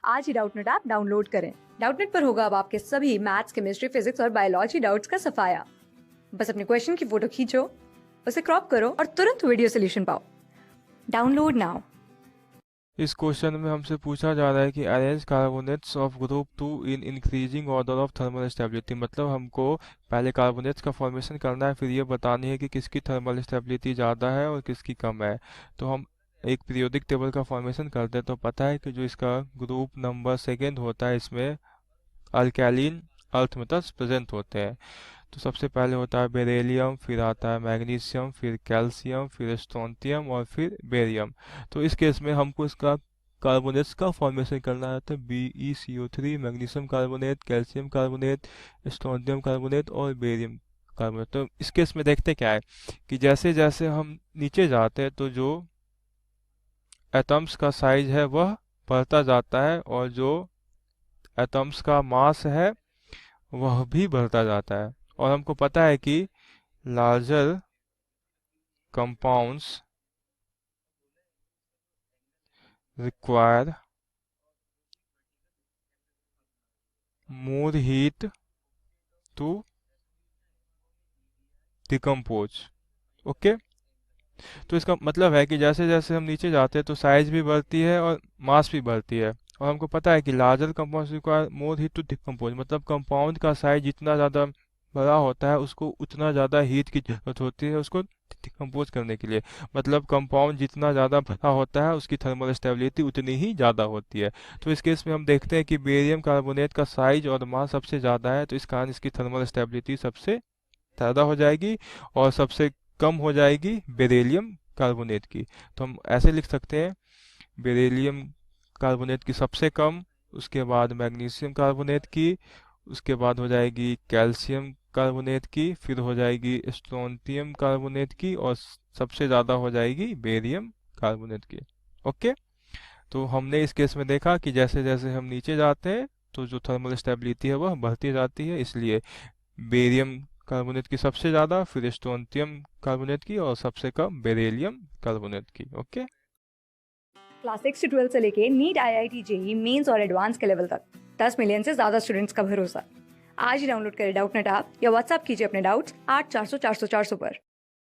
आज ही Doubtnut app download करें। Doubtnut पर होगा अब आपके सभी मैथ्स, केमिस्ट्री, फिजिक्स और बायोलॉजी डाउट्स का सफाया। बस अपने क्वेश्चन की फोटो खींचो, उसे क्रॉप करो और तुरंत वीडियो सोल्यूशन पाओ। Download now. इस क्वेश्चन में हमसे पूछा जा रहा है कि arrange carbonates of group 2 in increasing order of thermal stability. मतलब हमको पहले कार्बोनेट्स का फॉर्मेशन करना है, फिर ये बतानी है कि किसकी थर्मल स्टेबिलिटी ज़्यादा है और किसकी कम है। तो हम एक पीरियोडिक टेबल का फॉर्मेशन करते हैं। तो पता है कि जो इसका ग्रुप नंबर सेकेंड होता है, इसमें अल्कैलिन अर्थ मेटल्स प्रेजेंट होते हैं। तो सबसे पहले होता है बेरिलियम, फिर आता है मैग्नीशियम, फिर कैल्शियम, फिर स्ट्रोंथियम और फिर बेरियम। तो इस केस में हमको इसका कार्बोनेट्स का फॉर्मेशन करना रहता है BeCO3, magnesium carbonate, calcium carbonate, strontium carbonate और बेरियम कार्बोनेट। तो इस केस में देखते क्या है कि जैसे जैसे हम नीचे जाते हैं तो जो एटम्स का साइज है वह बढ़ता जाता है और जो एटम्स का मास है वह भी बढ़ता जाता है। और हमको पता है कि larger compounds require more heat to decompose. Okay, तो इसका मतलब है कि जैसे जैसे हम नीचे जाते हैं तो साइज भी बढ़ती है और मास भी बढ़ती है। और हमको पता है कि larger compound require more heat to decompose, मतलब कंपाउंड का साइज जितना ज़्यादा बड़ा होता है उसको उतना ज़्यादा हीट की जरूरत होती है उसको डिकम्पोज करने के लिए। मतलब कंपाउंड जितना ज़्यादा बड़ा होता है उसकी थर्मल स्टेबिलिटी उतनी ही ज़्यादा होती है। तो इस केस में हम देखते हैं कि बेरियम कार्बोनेट का साइज और मास सबसे ज़्यादा है, तो इस कारण इसकी थर्मल स्टेबिलिटी सबसे ज़्यादा हो जाएगी और सबसे कम हो जाएगी बेरिलियम कार्बोनेट की। तो हम ऐसे लिख सकते हैं बेरिलियम कार्बोनेट की सबसे कम, उसके बाद मैग्नीशियम कार्बोनेट की, उसके बाद हो जाएगी कैल्शियम कार्बोनेट की, फिर हो जाएगी स्ट्रोंथियम कार्बोनेट की और सबसे ज़्यादा हो जाएगी बेरियम कार्बोनेट की। ओके, तो हमने इस केस में देखा कि जैसे जैसे हम नीचे जाते हैं तो जो थर्मल स्टेबिलिटी है वह बढ़ती जाती है, इसलिए बेरियम कार्बोनेट की सबसे ज़्यादा, फिर स्ट्रोंथियम कार्बोनेट की और सबसे कम बेरिलियम कार्बोनेट की। ओके, क्लास 6 से 12 से लेके नीट, IIT, JEE मेंस और एडवांस के लेवल तक 10 मिलियन से ज्यादा स्टूडेंट्स का भरोसा। आज ही डाउनलोड करें डाउटनेट ऐप या व्हाट्सएप कीजिए अपने डाउट्स 8400 400 400 पर।